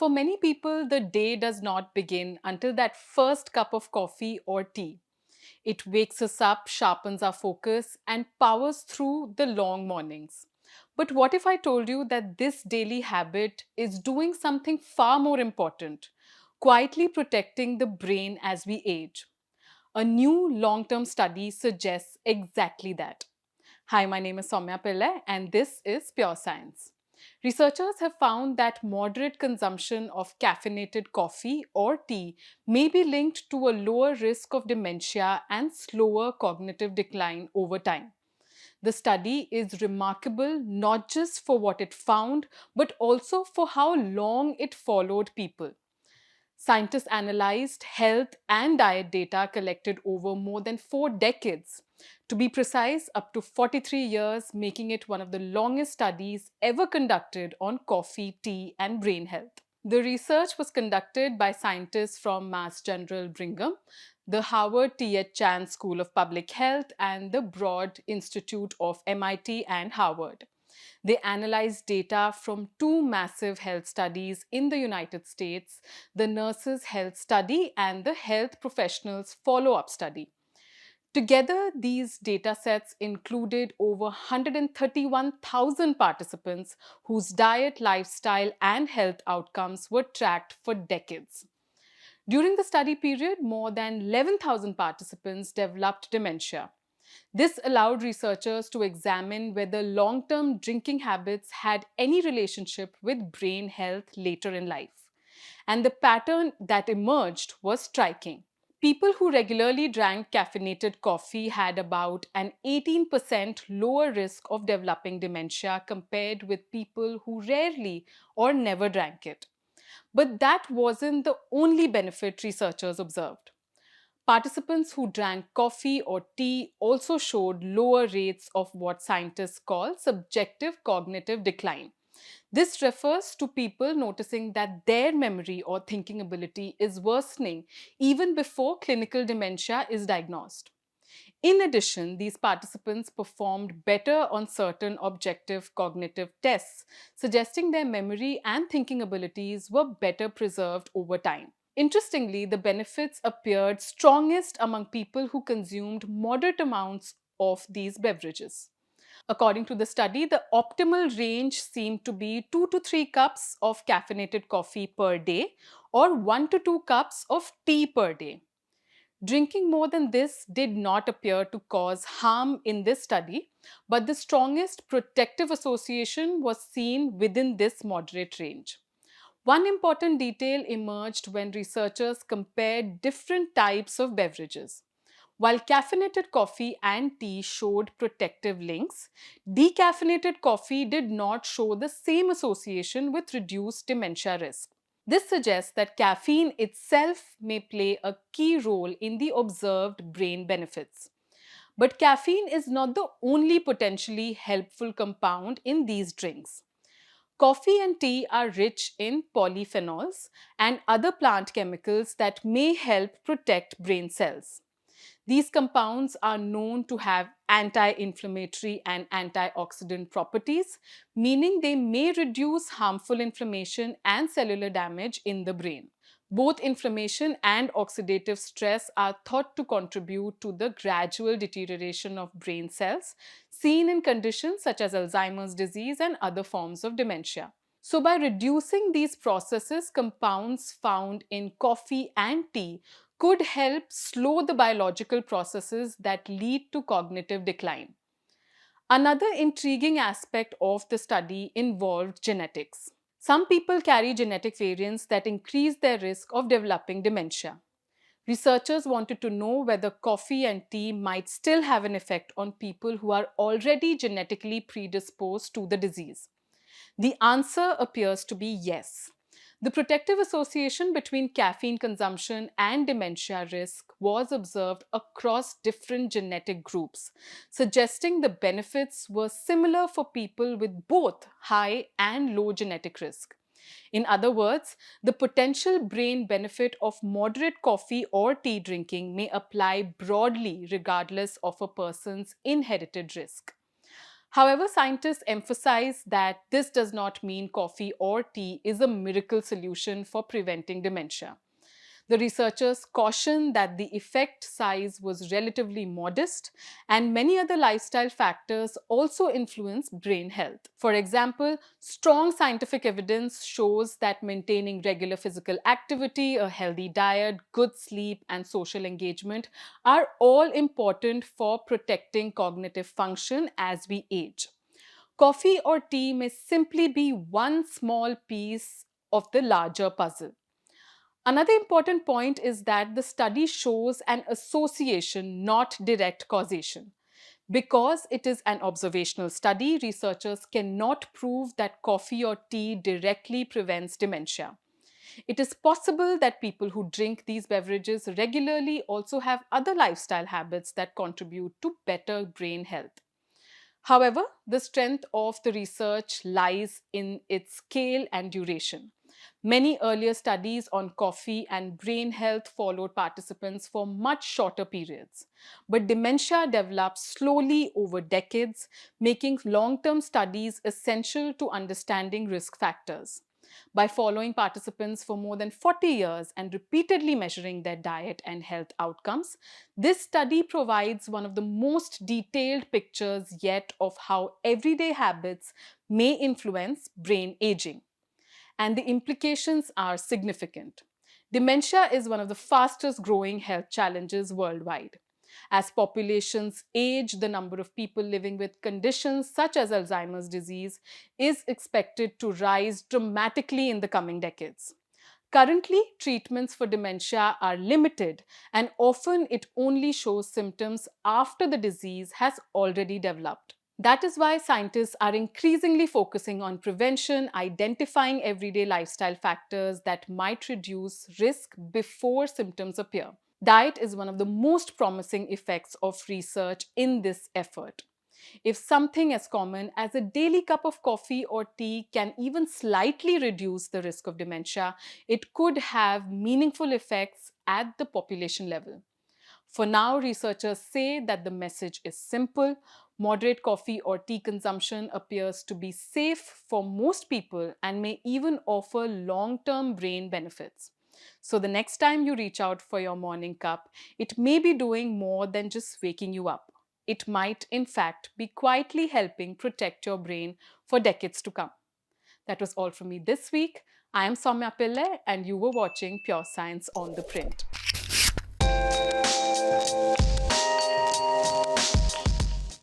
For many people, the day does not begin until that first cup of coffee or tea. It wakes us up, sharpens our focus, and powers through the long mornings. But what if I told you that this daily habit is doing something far more important, quietly protecting the brain as we age? A new long term study suggests exactly that. Hi, my name is Soumya Pillai, and this is Pure Science. Researchers have found that moderate consumption of caffeinated coffee or tea may be linked to a lower risk of dementia and slower cognitive decline over time. The study is remarkable not just for what it found, but also for how long it followed people. Scientists analyzed health and diet data collected over more than 4 decades. To be precise, up to 43 years, making it one of the longest studies ever conducted on coffee, tea, and brain health. The research was conducted by scientists from Mass General Brigham, the Harvard T.H. Chan School of Public Health, and the Broad Institute of MIT and Harvard. They analyzed data from two massive health studies in the United States, the Nurses' Health Study and the Health Professionals Follow Up Study. Together, these data sets included over 131,000 participants whose diet, lifestyle, and health outcomes were tracked for decades. During the study period, more than 11,000 participants developed dementia. This allowed researchers to examine whether long term drinking habits had any relationship with brain health later in life. And the pattern that emerged was striking. People who regularly drank caffeinated coffee had about an 18% lower risk of developing dementia compared with people who rarely or never drank it. But that wasn't the only benefit researchers observed. Participants who drank coffee or tea also showed lower rates of what scientists call subjective cognitive decline. This refers to people noticing that their memory or thinking ability is worsening even before clinical dementia is diagnosed. In addition, these participants performed better on certain objective cognitive tests, suggesting their memory and thinking abilities were better preserved over time. Interestingly, the benefits appeared strongest among people who consumed moderate amounts of these beverages. According to the study, the optimal range seemed to be 2 to 3 cups of caffeinated coffee per day or 1 to 2 cups of tea per day. Drinking more than this did not appear to cause harm in this study, but the strongest protective association was seen within this moderate range. One important detail emerged when researchers compared different types of beverages. While caffeinated coffee and tea showed protective links, decaffeinated coffee did not show the same association with reduced dementia risk. This suggests that caffeine itself may play a key role in the observed brain benefits. But caffeine is not the only potentially helpful compound in these drinks. Coffee and tea are rich in polyphenols and other plant chemicals that may help protect brain cells. These compounds are known to have anti inflammatory and antioxidant properties, meaning they may reduce harmful inflammation and cellular damage in the brain. Both inflammation and oxidative stress are thought to contribute to the gradual deterioration of brain cells seen in conditions such as Alzheimer's disease and other forms of dementia. So, by reducing these processes, compounds found in coffee and tea could help slow the biological processes that lead to cognitive decline. Another intriguing aspect of the study involved genetics. Some people carry genetic variants that increase their risk of developing dementia. Researchers wanted to know whether coffee and tea might still have an effect on people who are already genetically predisposed to the disease. The answer appears to be yes. The protective association between caffeine consumption and dementia risk was observed across different genetic groups, suggesting the benefits were similar for people with both high and low genetic risk. In other words, the potential brain benefit of moderate coffee or tea drinking may apply broadly regardless of a person's inherited risk. However, scientists emphasize that this does not mean coffee or tea is a miracle solution for preventing dementia. The researchers caution that the effect size was relatively modest, and many other lifestyle factors also influence brain health. For example, strong scientific evidence shows that maintaining regular physical activity, a healthy diet, good sleep, and social engagement are all important for protecting cognitive function as we age. Coffee or tea may simply be one small piece of the larger puzzle. Another important point is that the study shows an association, not direct causation. Because it is an observational study, researchers cannot prove that coffee or tea directly prevents dementia. It is possible that people who drink these beverages regularly also have other lifestyle habits that contribute to better brain health. However, the strength of the research lies in its scale and duration. Many earlier studies on coffee and brain health followed participants for much shorter periods. But dementia develops slowly over decades, making long term studies essential to understanding risk factors. By following participants for more than 40 years and repeatedly measuring their diet and health outcomes, this study provides one of the most detailed pictures yet of how everyday habits may influence brain aging. And the implications are significant. Dementia is one of the fastest growing health challenges worldwide. As populations age, the number of people living with conditions such as Alzheimer's disease is expected to rise dramatically in the coming decades. Currently, treatments for dementia are limited, and often it only shows symptoms after the disease has already developed. That is why scientists are increasingly focusing on prevention, identifying everyday lifestyle factors that might reduce risk before symptoms appear. Diet is one of the most promising effects of research in this effort. If something as common as a daily cup of coffee or tea can even slightly reduce the risk of dementia, it could have meaningful effects at the population level. For now, researchers say that the message is simple. Moderate coffee or tea consumption appears to be safe for most people and may even offer long term brain benefits. So, the next time you reach out for your morning cup, it may be doing more than just waking you up. It might, in fact, be quietly helping protect your brain for decades to come. That was all from me this week. I am Soumya Pillai, and you were watching Pure Science on the Print.